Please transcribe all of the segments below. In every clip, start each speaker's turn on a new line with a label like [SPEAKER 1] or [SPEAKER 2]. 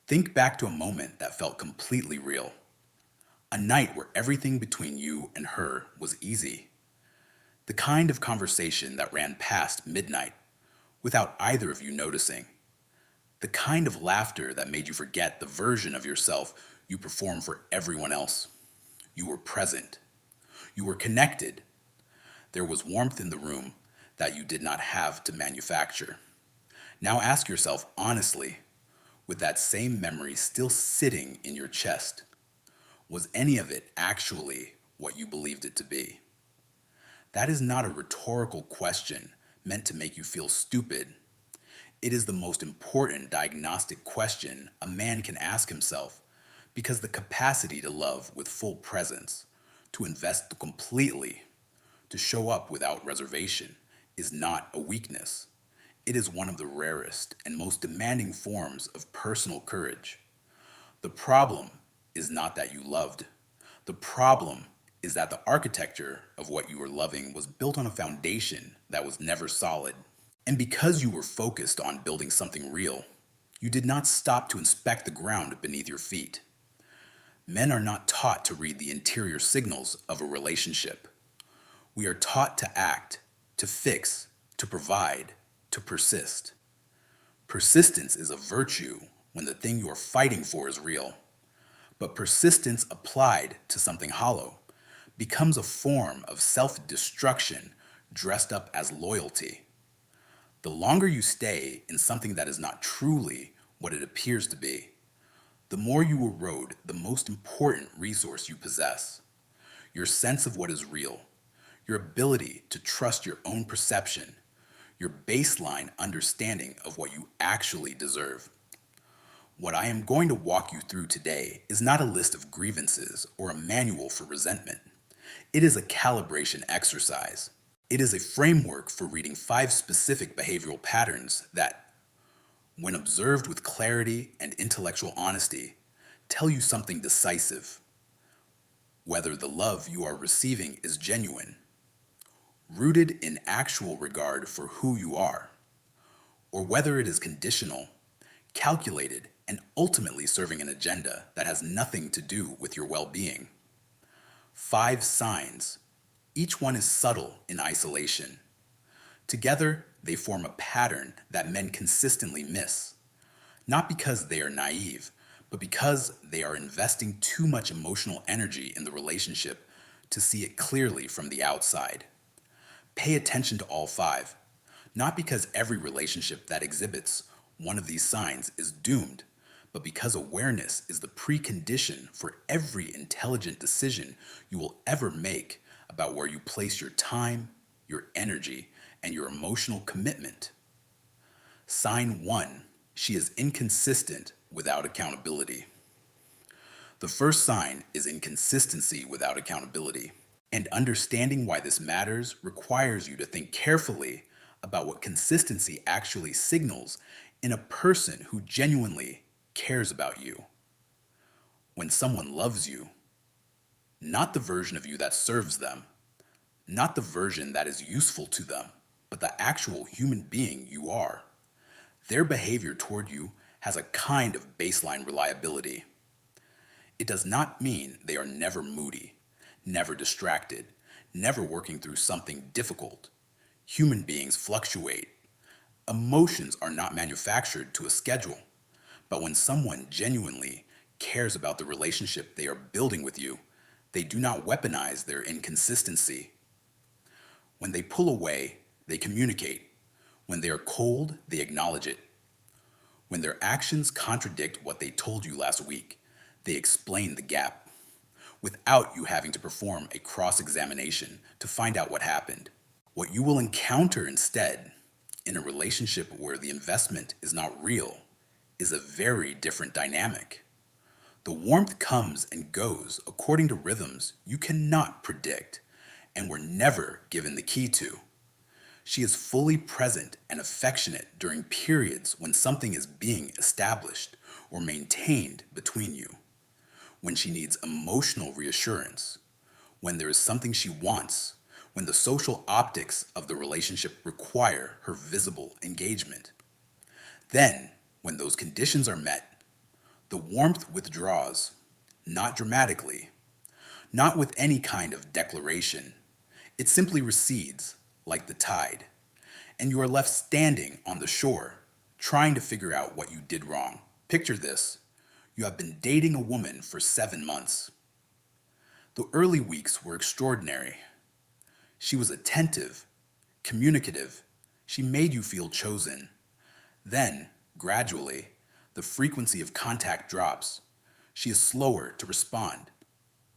[SPEAKER 1] Think back to a moment that felt completely real. A night where everything between you and her was easy. The kind of conversation that ran past midnight without either of you noticing. The kind of laughter that made you forget the version of yourself you perform for everyone else. You were present. You were connected. There was warmth in the room that you did not have to manufacture. Now ask yourself honestly, with that same memory still sitting in your chest, was any of it actually what you believed it to be? That is not a rhetorical question meant to make you feel stupid. It is the most important diagnostic question a man can ask himself, because the capacity to love with full presence, to invest completely, to show up without reservation, is not a weakness. It is one of the rarest and most demanding forms of personal courage. The problem is not that you loved. The problem is that the architecture of what you were loving was built on a foundation that was never solid. And because you were focused on building something real, you did not stop to inspect the ground beneath your feet. Men are not taught to read the interior signals of a relationship. We are taught to act, to fix, to provide, to persist. Persistence is a virtue when the thing you are fighting for is real. But persistence applied to something hollow becomes a form of self-destruction dressed up as loyalty. The longer you stay in something that is not truly what it appears to be, the more you erode the most important resource you possess, your sense of what is real, your ability to trust your own perception, your baseline understanding of what you actually deserve. What I am going to walk you through today is not a list of grievances or a manual for resentment. It is a calibration exercise. It is a framework for reading 5 specific behavioral patterns that, when observed with clarity and intellectual honesty, tell you something decisive. Whether the love you are receiving is genuine, rooted in actual regard for who you are, or whether it is conditional, calculated, and ultimately serving an agenda that has nothing to do with your well-being. 5 signs. Each one is subtle in isolation. Together, they form a pattern that men consistently miss, not because they are naive, but because they are investing too much emotional energy in the relationship to see it clearly from the outside. Pay attention to all 5, not because every relationship that exhibits one of these signs is doomed, but because awareness is the precondition for every intelligent decision you will ever make about where you place your time, your energy, and your emotional commitment. Sign 1. She is inconsistent without accountability. The first sign is inconsistency without accountability. And understanding why this matters requires you to think carefully about what consistency actually signals in a person who genuinely cares about you. When someone loves you, not the version of you that serves them, not the version that is useful to them, but the actual human being you are, their behavior toward you has a kind of baseline reliability. It does not mean they are never moody, never distracted, never working through something difficult. Human beings fluctuate. Emotions are not manufactured to a schedule. But when someone genuinely cares about the relationship they are building with you, they do not weaponize their inconsistency. When they pull away, they communicate. When they are cold, they acknowledge it. When their actions contradict what they told you last week, they explain the gap, without you having to perform a cross-examination to find out what happened. What you will encounter instead, in a relationship where the investment is not real, is a very different dynamic. The warmth comes and goes according to rhythms you cannot predict and were never given the key to. She is fully present and affectionate during periods when something is being established or maintained between you, when she needs emotional reassurance, when there is something she wants, when the social optics of the relationship require her visible engagement. Then, when those conditions are met, The warmth withdraws, not dramatically, not with any kind of declaration. It simply recedes, like the tide, and you are left standing on the shore, trying to figure out what you did wrong. Picture this. You have been dating a woman for 7 months. The early weeks were extraordinary. She was attentive, communicative. She made you feel chosen. Then, gradually, the frequency of contact drops. She is slower to respond.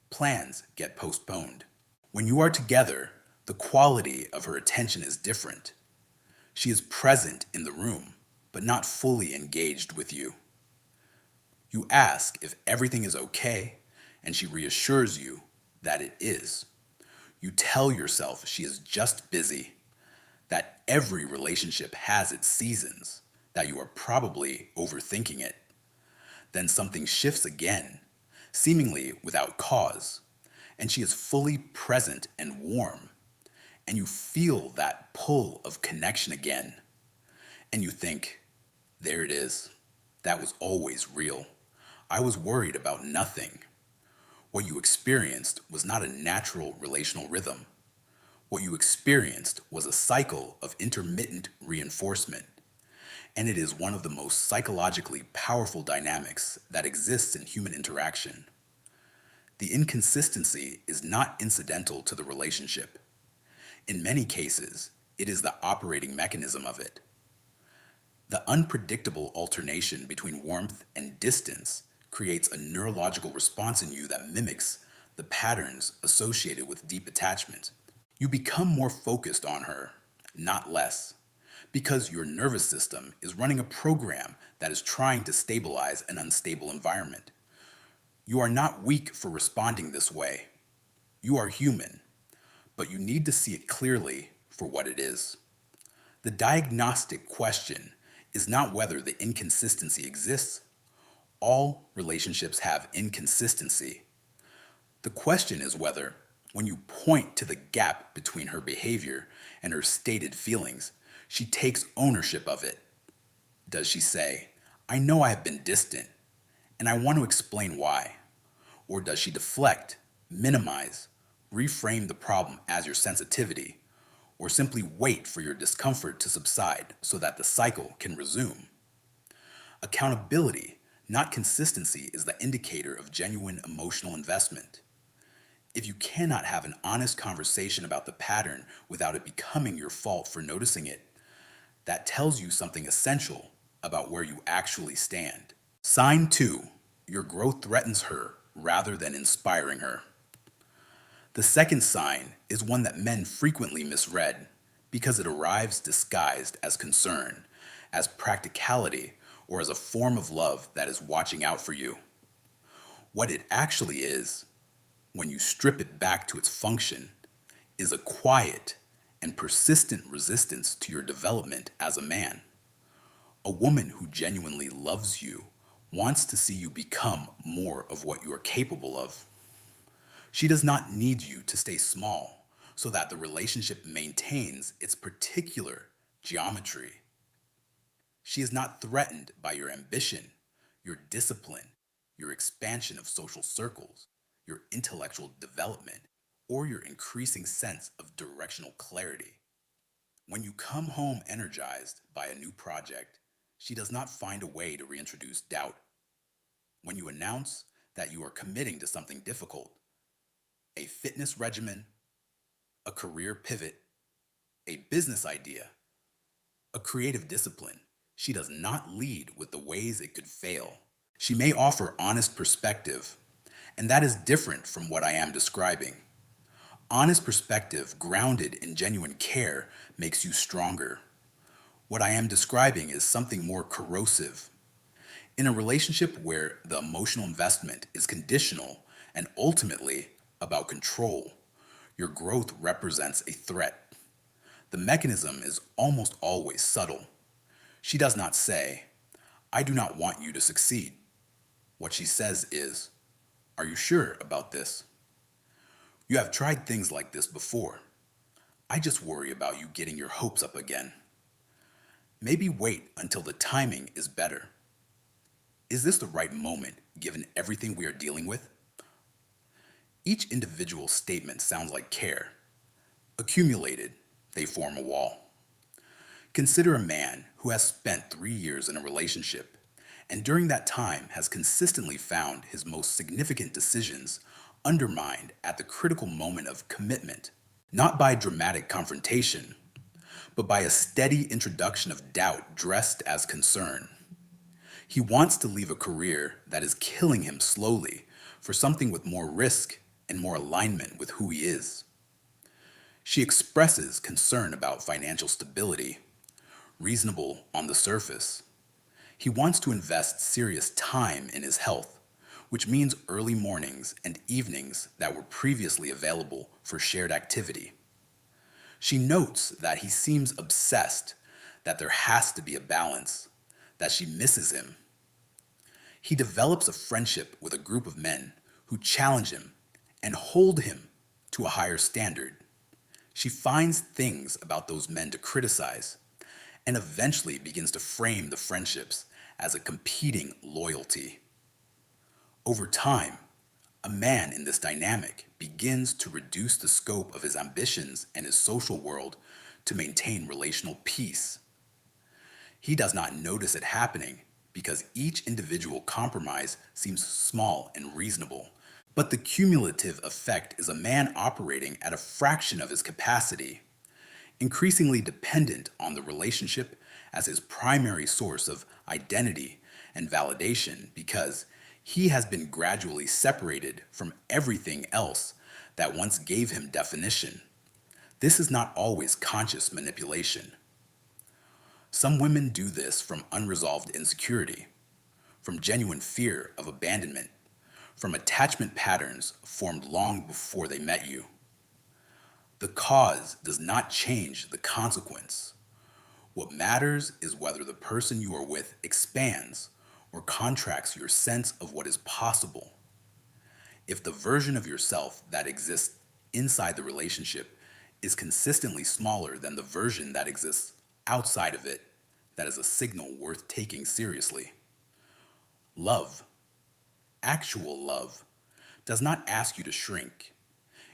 [SPEAKER 1] Plans get postponed. When you are together, the quality of her attention is different. She is present in the room, but not fully engaged with you. You ask if everything is okay, and she reassures you that it is. You tell yourself she is just busy, that every relationship has its seasons, that you are probably overthinking it. Then something shifts again, seemingly without cause, and she is fully present and warm, and you feel that pull of connection again, and you think, there it is. That was always real. I was worried about nothing. What you experienced was not a natural relational rhythm. What you experienced was a cycle of intermittent reinforcement, and it is one of the most psychologically powerful dynamics that exists in human interaction. The inconsistency is not incidental to the relationship. In many cases, it is the operating mechanism of it. The unpredictable alternation between warmth and distance creates a neurological response in you that mimics the patterns associated with deep attachment. You become more focused on her, not less, because your nervous system is running a program that is trying to stabilize an unstable environment. You are not weak for responding this way. You are human, but you need to see it clearly for what it is. The diagnostic question is not whether the inconsistency exists. All relationships have inconsistency. The question is whether, when you point to the gap between her behavior and her stated feelings, she takes ownership of it. Does she say, I know I have been distant, and I want to explain why? Or does she deflect, minimize, reframe the problem as your sensitivity, or simply wait for your discomfort to subside so that the cycle can resume? Accountability, not consistency, is the indicator of genuine emotional investment. If you cannot have an honest conversation about the pattern without it becoming your fault for noticing it, that tells you something essential about where you actually stand. Sign 2. Your growth threatens her rather than inspiring her. The second sign is one that men frequently misread because it arrives disguised as concern, as practicality, or as a form of love that is watching out for you. What it actually is, when you strip it back to its function, is a quiet and persistent resistance to your development as a man. A woman who genuinely loves you wants to see you become more of what you are capable of. She does not need you to stay small so that the relationship maintains its particular geometry. She is not threatened by your ambition, your discipline, your expansion of social circles, your intellectual development, or your increasing sense of directional clarity. When you come home energized by a new project, she does not find a way to reintroduce doubt. When you announce that you are committing to something difficult, a fitness regimen, a career pivot, a business idea, a creative discipline, she does not lead with the ways it could fail. She may offer honest perspective, and that is different from what I am describing. Honest perspective grounded in genuine care makes you stronger. What I am describing is something more corrosive. In a relationship where the emotional investment is conditional and ultimately about control, your growth represents a threat. The mechanism is almost always subtle. She does not say, I do not want you to succeed. What she says is, are you sure about this? You have tried things like this before. I just worry about you getting your hopes up again. Maybe wait until the timing is better. Is this the right moment given everything we are dealing with? Each individual statement sounds like care. Accumulated, they form a wall. Consider a man who has spent 3 years in a relationship and during that time has consistently found his most significant decisions undermined at the critical moment of commitment, not by dramatic confrontation, but by a steady introduction of doubt dressed as concern. He wants to leave a career that is killing him slowly for something with more risk and more alignment with who he is. She expresses concern about financial stability, reasonable on the surface. He wants to invest serious time in his health, which means early mornings and evenings that were previously available for shared activity. She notes that he seems obsessed, that there has to be a balance, that she misses him. He develops a friendship with a group of men who challenge him and hold him to a higher standard. She finds things about those men to criticize and eventually begins to frame the friendships as a competing loyalty. Over time, a man in this dynamic begins to reduce the scope of his ambitions and his social world to maintain relational peace. He does not notice it happening because each individual compromise seems small and reasonable. But the cumulative effect is a man operating at a fraction of his capacity, increasingly dependent on the relationship as his primary source of identity and validation because he has been gradually separated from everything else that once gave him definition. This is not always conscious manipulation. Some women do this from unresolved insecurity, from genuine fear of abandonment, from attachment patterns formed long before they met you. The cause does not change the consequence. What matters is whether the person you are with expands or contracts your sense of what is possible. If the version of yourself that exists inside the relationship is consistently smaller than the version that exists outside of it, that is a signal worth taking seriously. Love, actual love, does not ask you to shrink.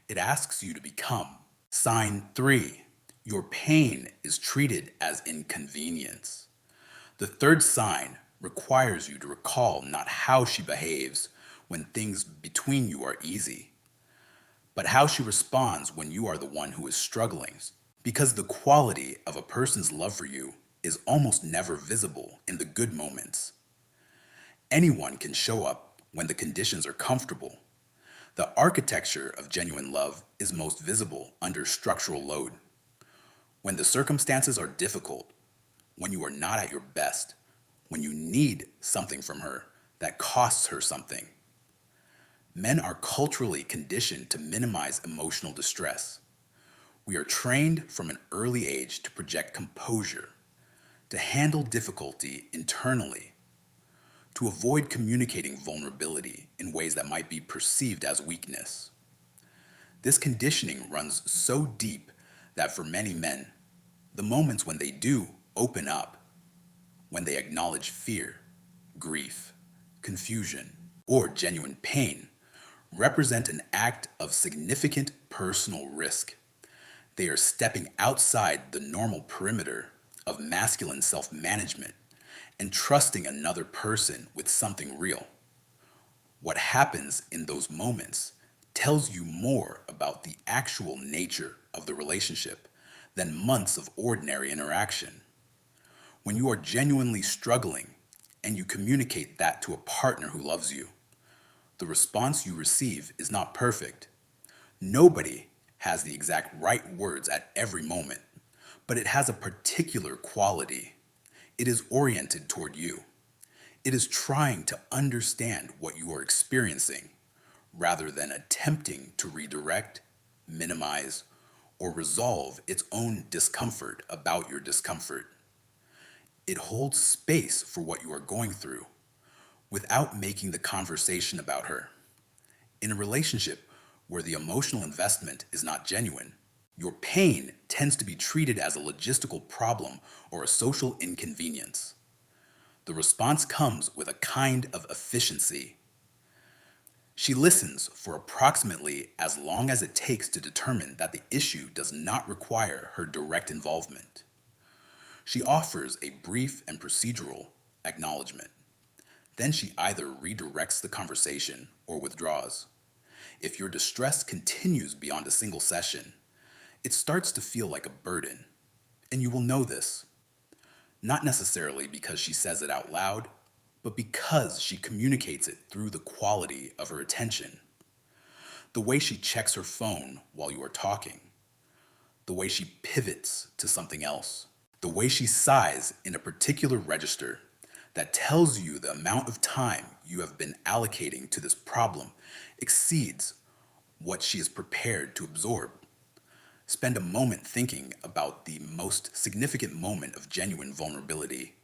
[SPEAKER 1] It asks you to become. Sign 3. Your pain is treated as inconvenience. The third sign requires you to recall not how she behaves when things between you are easy, but how she responds when you are the one who is struggling. Because the quality of a person's love for you is almost never visible in the good moments. Anyone can show up when the conditions are comfortable. The architecture of genuine love is most visible under structural load. When the circumstances are difficult, when you are not at your best, when you need something from her that costs her something. Men are culturally conditioned to minimize emotional distress. We are trained from an early age to project composure, to handle difficulty internally, to avoid communicating vulnerability in ways that might be perceived as weakness. This conditioning runs so deep that for many men, the moments when they do open up, when they acknowledge fear, grief, confusion, or genuine pain, represent an act of significant personal risk. They are stepping outside the normal perimeter of masculine self-management and trusting another person with something real. What happens in those moments tells you more about the actual nature of the relationship than months of ordinary interaction. When you are genuinely struggling and you communicate that to a partner who loves you, the response you receive is not perfect. Nobody has the exact right words at every moment, but it has a particular quality. It is oriented toward you. It is trying to understand what you are experiencing rather than attempting to redirect, minimize, or resolve its own discomfort about your discomfort. It holds space for what you are going through without making the conversation about her. In a relationship where the emotional investment is not genuine, your pain tends to be treated as a logistical problem or a social inconvenience. The response comes with a kind of efficiency. She listens for approximately as long as it takes to determine that the issue does not require her direct involvement. She offers a brief and procedural acknowledgement. Then she either redirects the conversation or withdraws. If your distress continues beyond a single session, it starts to feel like a burden, and you will know this. Not necessarily because she says it out loud, but because she communicates it through the quality of her attention. The way she checks her phone while you are talking, the way she pivots to something else, the way she sighs in a particular register that tells you the amount of time you have been allocating to this problem exceeds what she is prepared to absorb. Spend a moment thinking about the most significant moment of genuine vulnerability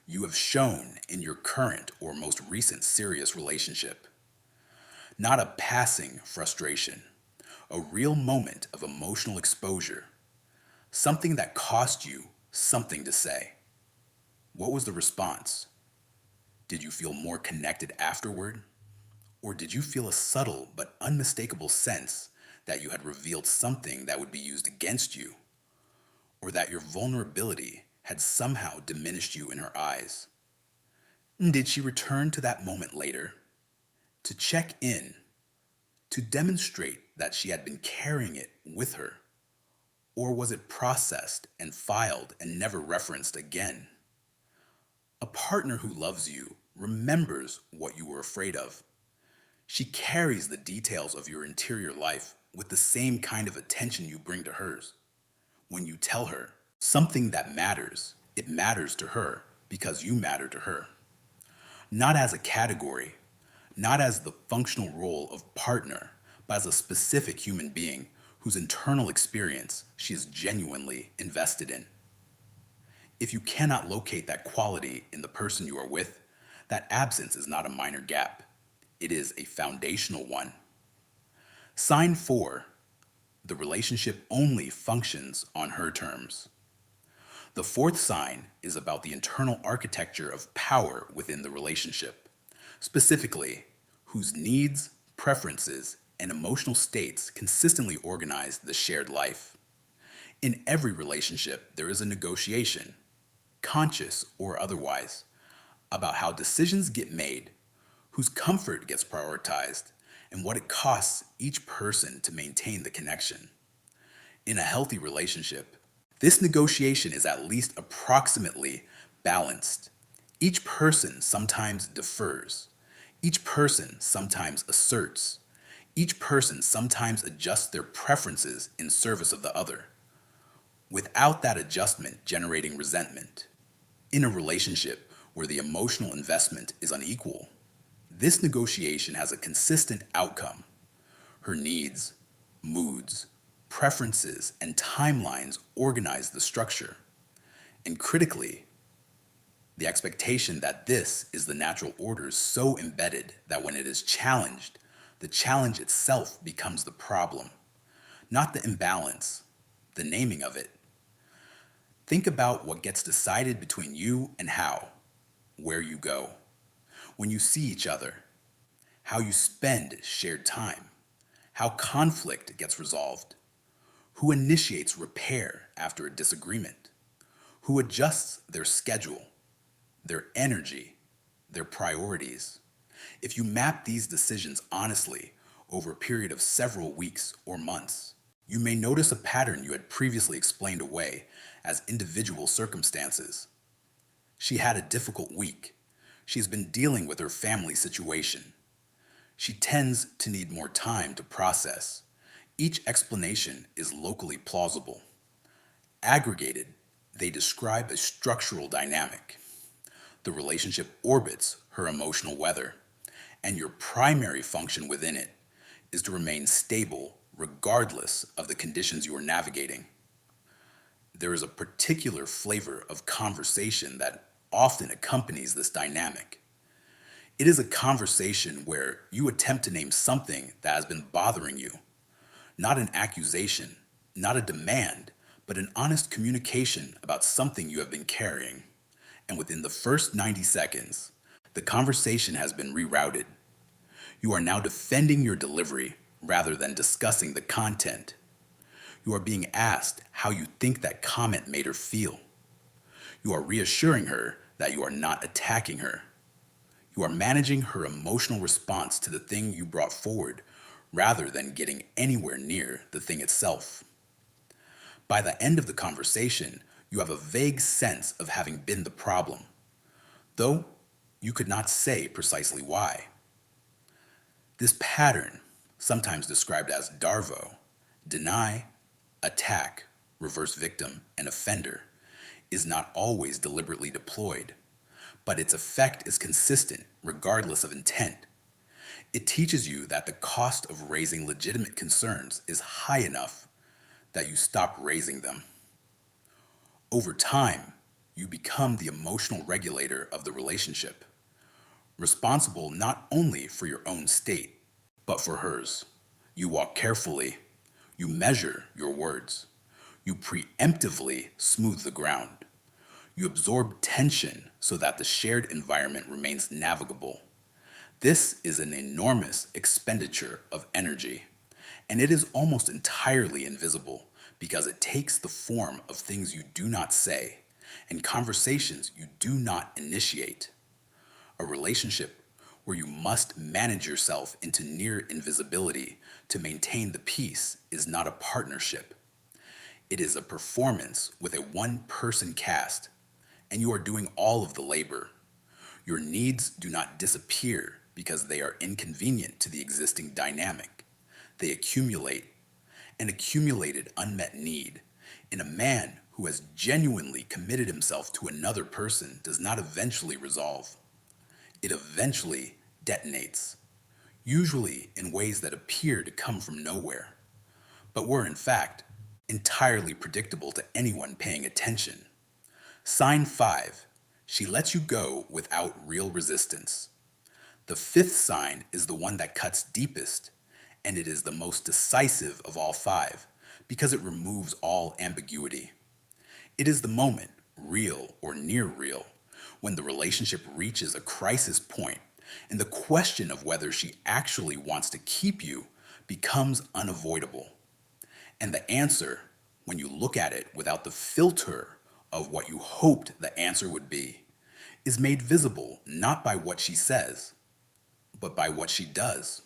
[SPEAKER 1] you have shown in your current or most recent serious relationship. Not a passing frustration, a real moment of emotional exposure, something that cost you something to say. What was the response? Did you feel more connected afterward? Or did you feel a subtle but unmistakable sense that you had revealed something that would be used against you? Or that your vulnerability had somehow diminished you in her eyes? Did she return to that moment later to check in, to demonstrate that she had been carrying it with her? Or was it processed and filed and never referenced again? A partner who loves you remembers what you were afraid of. She carries the details of your interior life with the same kind of attention you bring to hers. When you tell her something that matters, it matters to her because you matter to her. Not as a category, not as the functional role of partner, but as a specific human being whose internal experience she is genuinely invested in. If you cannot locate that quality in the person you are with, that absence is not a minor gap. It is a foundational one. Sign 4. The relationship only functions on her terms. The fourth sign is about the internal architecture of power within the relationship, specifically, whose needs, preferences, and emotional states consistently organize the shared life. In every relationship, there is a negotiation, conscious or otherwise, about how decisions get made, whose comfort gets prioritized, and what it costs each person to maintain the connection. In a healthy relationship, this negotiation is at least approximately balanced. Each person sometimes defers. Each person sometimes asserts. Each person sometimes adjusts their preferences in service of the other, without that adjustment generating resentment. In a relationship where the emotional investment is unequal, this negotiation has a consistent outcome. Her needs, moods, preferences, and timelines organize the structure. And critically, the expectation that this is the natural order is so embedded that when it is challenged, the challenge itself becomes the problem, not the imbalance, the naming of it. Think about what gets decided between you and how, where you go, when you see each other, how you spend shared time, how conflict gets resolved, who initiates repair after a disagreement, who adjusts their schedule, their energy, their priorities. If you map these decisions honestly over a period of several weeks or months, you may notice a pattern you had previously explained away as individual circumstances. She had a difficult week. She has been dealing with her family situation. She tends to need more time to process. Each explanation is locally plausible. Aggregated, they describe a structural dynamic. The relationship orbits her emotional weather, and your primary function within it is to remain stable regardless of the conditions you are navigating. There is a particular flavor of conversation that often accompanies this dynamic. It is a conversation where you attempt to name something that has been bothering you. Not an accusation, not a demand, but an honest communication about something you have been carrying. And within the first 90 seconds, the conversation has been rerouted. You are now defending your delivery rather than discussing the content. You are being asked how you think that comment made her feel. You are reassuring her that you are not attacking her. You are managing her emotional response to the thing you brought forward rather than getting anywhere near the thing itself. By the end of the conversation, you have a vague sense of having been the problem, though you could not say precisely why. This pattern, sometimes described as DARVO, deny, attack, reverse victim, and offender, is not always deliberately deployed, but its effect is consistent regardless of intent. It teaches you that the cost of raising legitimate concerns is high enough that you stop raising them. Over time, you become the emotional regulator of the relationship, responsible not only for your own state, but for hers. You walk carefully, you measure your words, you preemptively smooth the ground, you absorb tension so that the shared environment remains navigable. This is an enormous expenditure of energy, and it is almost entirely invisible because it takes the form of things you do not say and conversations you do not initiate. A relationship where you must manage yourself into near invisibility to maintain the peace is not a partnership. It is a performance with a one-person cast, and you are doing all of the labor. Your needs do not disappear because they are inconvenient to the existing dynamic. They accumulate. An accumulated unmet need in a man who has genuinely committed himself to another person does not eventually resolve. It eventually detonates, usually in ways that appear to come from nowhere, but were in fact entirely predictable to anyone paying attention. Sign 5. She lets you go without real resistance. The fifth sign is the one that cuts deepest, and it is the most decisive of all 5 because it removes all ambiguity. It is the moment, real or near real, when the relationship reaches a crisis point and the question of whether she actually wants to keep you becomes unavoidable. And the answer, when you look at it without the filter of what you hoped the answer would be, is made visible not by what she says, but by what she does.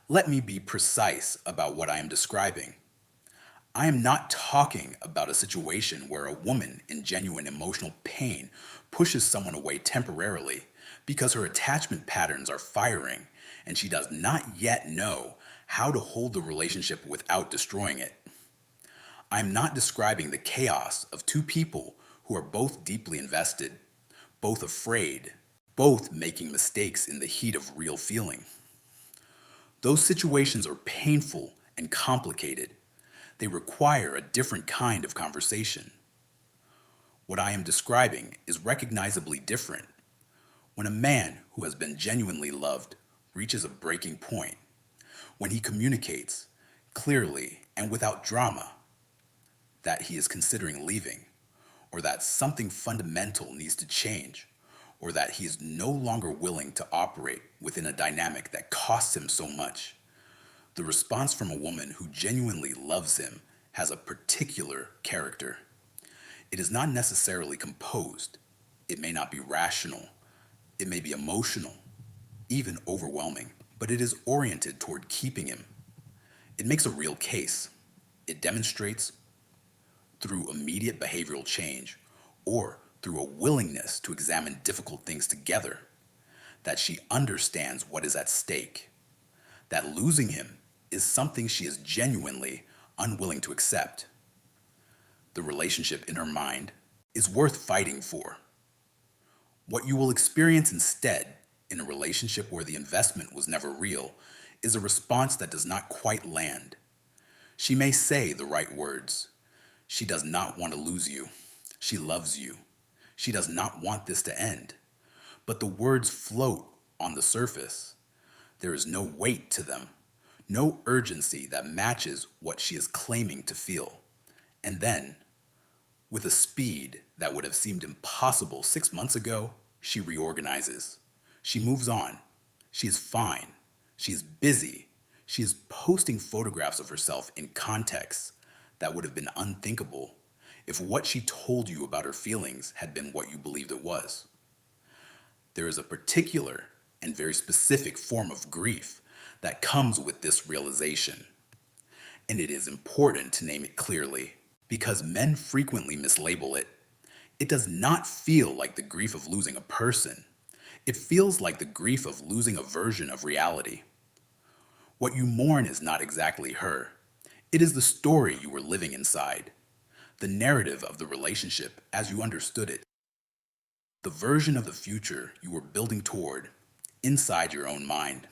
[SPEAKER 1] Let me be precise about what I am describing. I am not talking about a situation where a woman in genuine emotional pain pushes someone away temporarily because her attachment patterns are firing and she does not yet know how to hold the relationship without destroying it. I am not describing the chaos of two people who are both deeply invested, both afraid, both making mistakes in the heat of real feeling. Those situations are painful and complicated. They require a different kind of conversation. What I am describing is recognizably different. When a man who has been genuinely loved reaches a breaking point, when he communicates clearly and without drama that he is considering leaving, or that something fundamental needs to change, or that he is no longer willing to operate within a dynamic that costs him so much, the response from a woman who genuinely loves him has a particular character. It is not necessarily composed. It may not be rational. It may be emotional, even overwhelming, but it is oriented toward keeping him. It makes a real case. It demonstrates through immediate behavioral change or through a willingness to examine difficult things together that she understands what is at stake, that losing him is something she is genuinely unwilling to accept. The relationship in her mind is worth fighting for. What you will experience instead in a relationship where the investment was never real is a response that does not quite land. She may say the right words. She does not want to lose you. She loves you. She does not want this to end. But the words float on the surface. There is no weight to them, no urgency that matches what she is claiming to feel. And then, With a speed that would have seemed impossible 6 months ago, she reorganizes. She moves on. She is fine. She is busy. She is posting photographs of herself in contexts that would have been unthinkable if what she told you about her feelings had been what you believed it was. There is a particular and very specific form of grief that comes with this realization. And it is important to name it clearly because men frequently mislabel it. It does not feel like the grief of losing a person. It feels like the grief of losing a version of reality. What you mourn is not exactly her. It is the story you were living inside, the narrative of the relationship as you understood it, the version of the future you were building toward inside your own mind.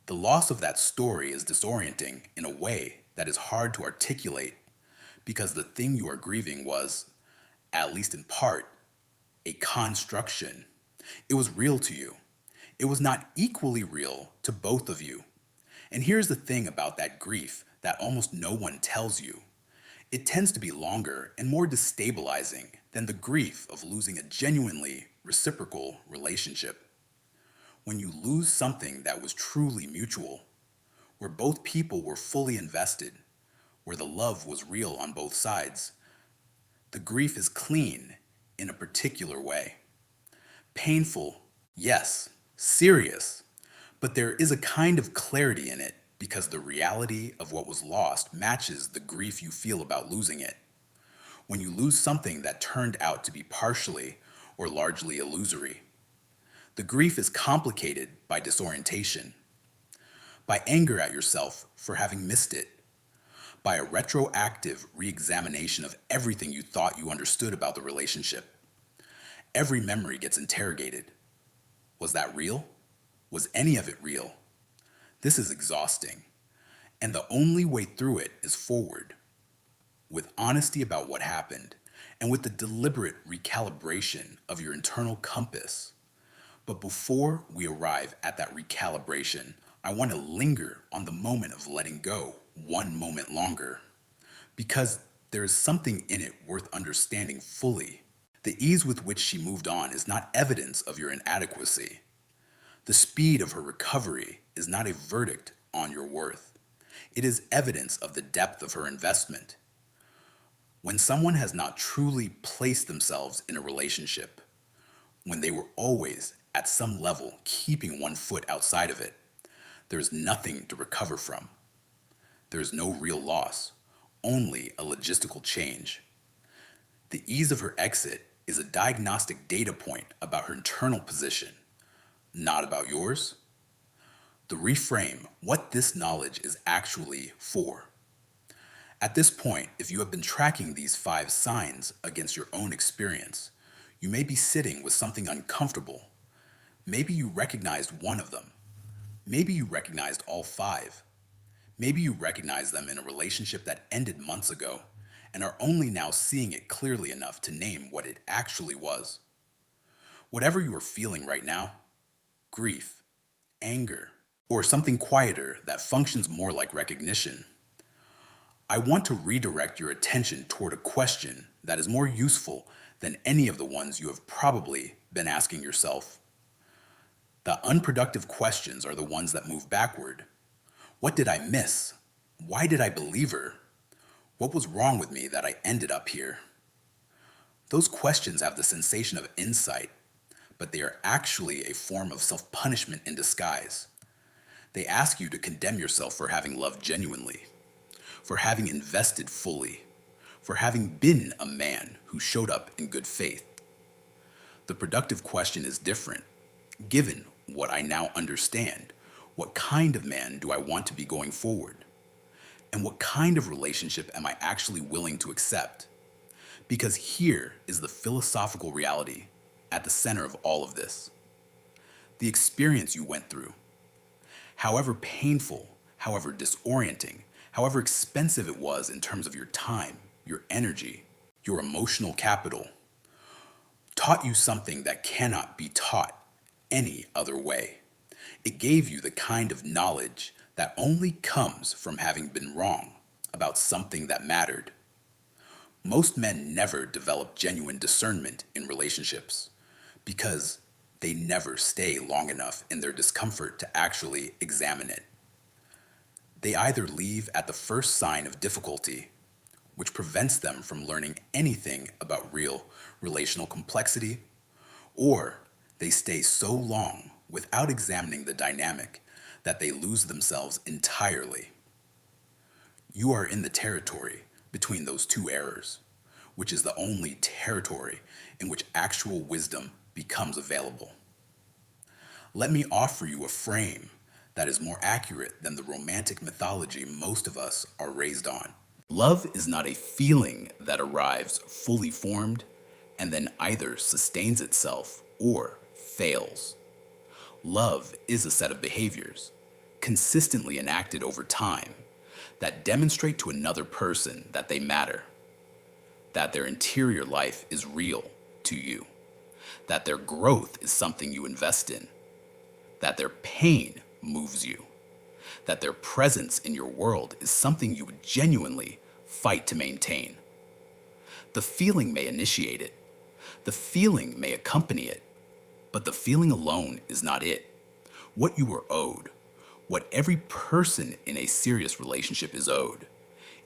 [SPEAKER 1] The loss of that story is disorienting in a way that is hard to articulate because the thing you are grieving was, at least in part, a construction. It was real to you. It was not equally real to both of you. And here's the thing about that grief that almost no one tells you. It tends to be longer and more destabilizing than the grief of losing a genuinely reciprocal relationship. When you lose something that was truly mutual, where both people were fully invested, where the love was real on both sides, the grief is clean in a particular way. Painful, yes. Serious. But there is a kind of clarity in it because the reality of what was lost matches the grief you feel about losing it. When you lose something that turned out to be partially or largely illusory, the grief is complicated by disorientation, by anger at yourself for having missed it, by a retroactive re-examination of everything you thought you understood about the relationship. Every memory gets interrogated. Was that real? Was any of it real? This is exhausting, and the only way through it is forward, with honesty about what happened, and with the deliberate recalibration of your internal compass. But before we arrive at that recalibration, I want to linger on the moment of letting go one moment longer, because there is something in it worth understanding fully. The ease with which she moved on is not evidence of your inadequacy. The speed of her recovery is not a verdict on your worth. It is evidence of the depth of her investment. When someone has not truly placed themselves in a relationship, when they were always at some level keeping one foot outside of it, there is nothing to recover from. There is no real loss, only a logistical change. The ease of her exit is a diagnostic data point about her internal position, not about yours. The reframe what this knowledge is actually for. At this point, if you have been tracking these 5 signs against your own experience, you may be sitting with something uncomfortable. Maybe you recognized one of them. Maybe you recognized all 5. Maybe you recognized them in a relationship that ended months ago and are only now seeing it clearly enough to name what it actually was. Whatever you are feeling right now, grief, anger, or something quieter that functions more like recognition, I want to redirect your attention toward a question that is more useful than any of the ones you have probably been asking yourself. The unproductive questions are the ones that move backward. What did I miss? Why did I believe her? What was wrong with me that I ended up here? Those questions have the sensation of insight, but they are actually a form of self-punishment in disguise. They ask you to condemn yourself for having loved genuinely, for having invested fully, for having been a man who showed up in good faith. The productive question is different. Given what I now understand, what kind of man do I want to be going forward? And what kind of relationship am I actually willing to accept? Because here is the philosophical reality at the center of all of this. The experience you went through, however painful, however disorienting, however expensive it was in terms of your time, your energy, your emotional capital, taught you something that cannot be taught any other way. It gave you the kind of knowledge that only comes from having been wrong about something that mattered. Most men never develop genuine discernment in relationships because they never stay long enough in their discomfort to actually examine it. They either leave at the first sign of difficulty, which prevents them from learning anything about real relational complexity, or they stay so long without examining the dynamic that they lose themselves entirely. You are in the territory between those two errors, which is the only territory in which actual wisdom becomes available. Let me offer you a frame that is more accurate than the romantic mythology most of us are raised on. Love is not a feeling that arrives fully formed and then either sustains itself or fails. Love is a set of behaviors, consistently enacted over time, that demonstrate to another person that they matter, that their interior life is real to you, that their growth is something you invest in, that their pain moves you, that their presence in your world is something you would genuinely fight to maintain. The feeling may initiate it, the feeling may accompany it, but the feeling alone is not it. What you are owed, what every person in a serious relationship is owed,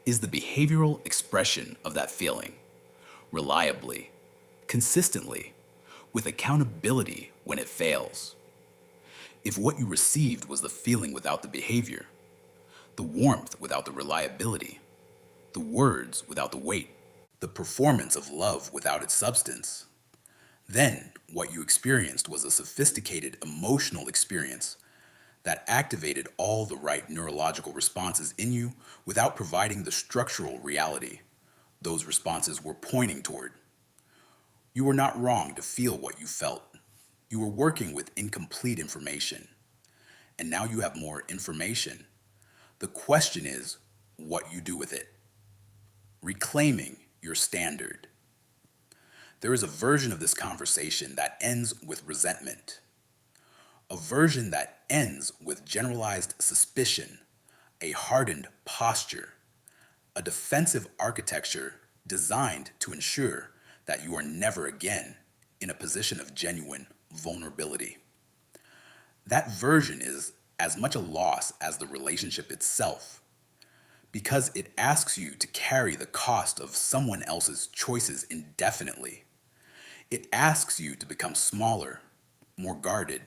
[SPEAKER 1] is the behavioral expression of that feeling, reliably, consistently, with accountability when it fails. If what you received was the feeling without the behavior, the warmth without the reliability, the words without the weight, the performance of love without its substance, then what you experienced was a sophisticated emotional experience that activated all the right neurological responses in you without providing the structural reality those responses were pointing toward. You were not wrong to feel what you felt. You were working with incomplete information, and now you have more information. The question is what you do with it. Reclaiming your standard. There is a version of this conversation that ends with resentment, a version that ends with generalized suspicion, a hardened posture, a defensive architecture designed to ensure that you are never again in a position of genuine vulnerability. That version is as much a loss as the relationship itself, because it asks you to carry the cost of someone else's choices indefinitely. It asks you to become smaller, more guarded,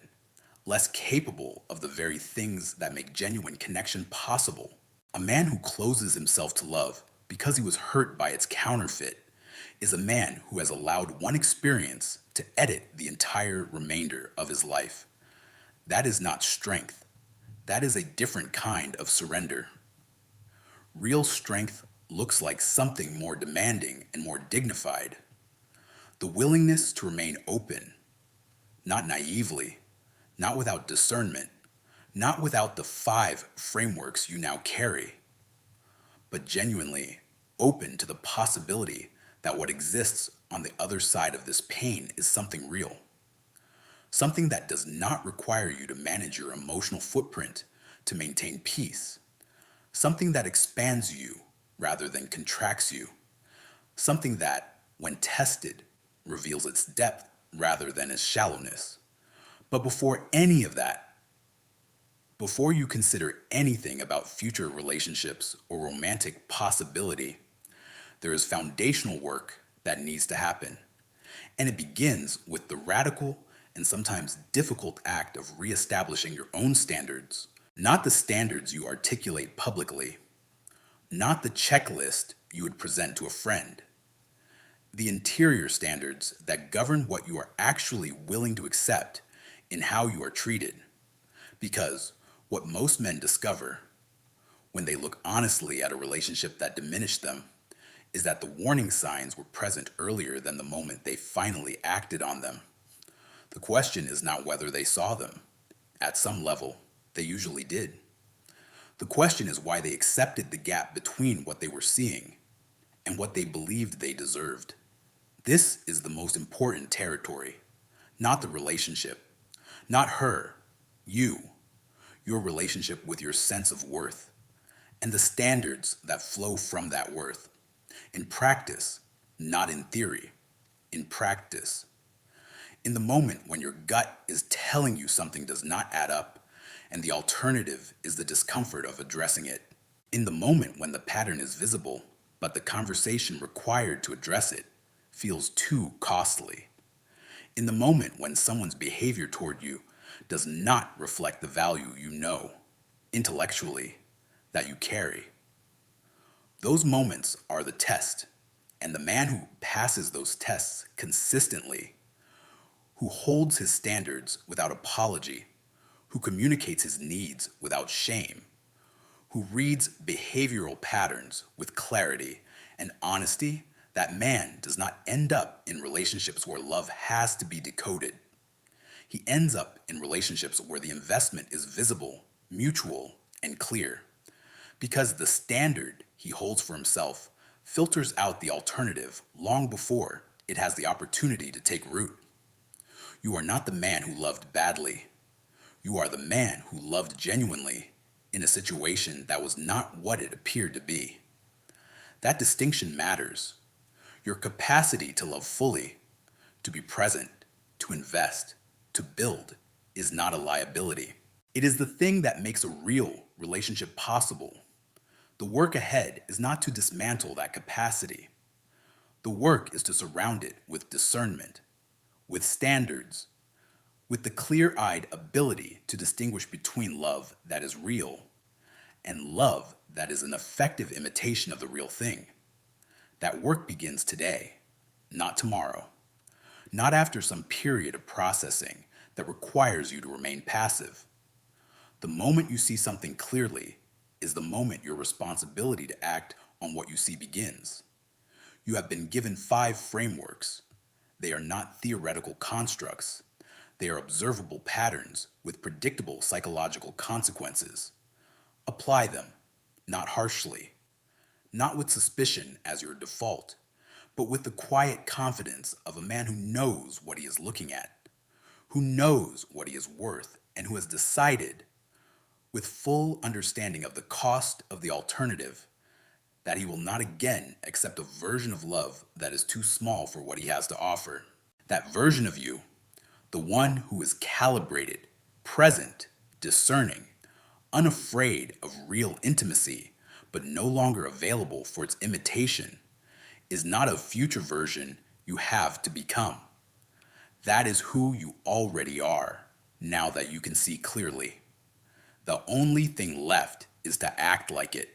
[SPEAKER 1] less capable of the very things that make genuine connection possible. A man who closes himself to love because he was hurt by its counterfeit is a man who has allowed one experience to edit the entire remainder of his life. That is not strength. That is a different kind of surrender. Real strength looks like something more demanding and more dignified. The willingness to remain open, not naively, not without discernment, not without the 5 frameworks you now carry, but genuinely open to the possibility that what exists on the other side of this pain is something real. Something that does not require you to manage your emotional footprint to maintain peace. Something that expands you rather than contracts you. Something that, when tested, reveals its depth rather than its shallowness. But before any of that, before you consider anything about future relationships or romantic possibility, there is foundational work that needs to happen. And it begins with the radical and sometimes difficult act of reestablishing your own standards, not the standards you articulate publicly, not the checklist you would present to a friend, the interior standards that govern what you are actually willing to accept in how you are treated. Because what most men discover when they look honestly at a relationship that diminished them is that the warning signs were present earlier than the moment they finally acted on them. The question is not whether they saw them. At some level, they usually did. The question is why they accepted the gap between what they were seeing and what they believed they deserved. This is the most important territory, not the relationship, not her, you, your relationship with your sense of worth, and the standards that flow from that worth. In practice, not in theory, in practice. In the moment when your gut is telling you something does not add up, and the alternative is the discomfort of addressing it. In the moment when the pattern is visible, but the conversation required to address it feels too costly. In the moment when someone's behavior toward you does not reflect the value you know, intellectually, that you carry. Those moments are the test, and the man who passes those tests consistently, who holds his standards without apology, who communicates his needs without shame, who reads behavioral patterns with clarity and honesty, that man does not end up in relationships where love has to be decoded. He ends up in relationships where the investment is visible, mutual, and clear, because the standard he holds for himself filters out the alternative long before it has the opportunity to take root. You are not the man who loved badly. You are the man who loved genuinely in a situation that was not what it appeared to be. That distinction matters. Your capacity to love fully, to be present, to invest, to build, is not a liability. It is the thing that makes a real relationship possible. The work ahead is not to dismantle that capacity. The work is to surround it with discernment, with standards, with the clear-eyed ability to distinguish between love that is real and love that is an effective imitation of the real thing. That work begins today, not tomorrow, not after some period of processing that requires you to remain passive. The moment you see something clearly is the moment your responsibility to act on what you see begins. You have been given 5 frameworks. They are not theoretical constructs. They are observable patterns with predictable psychological consequences. Apply them, not harshly, not with suspicion as your default, but with the quiet confidence of a man who knows what he is looking at, who knows what he is worth, and who has decided, with full understanding of the cost of the alternative, that he will not again accept a version of love that is too small for what he has to offer. That version of you, the one who is calibrated, present, discerning, unafraid of real intimacy, but no longer available for its imitation, is not a future version you have to become. That is who you already are, now that you can see clearly. The only thing left is to act like it.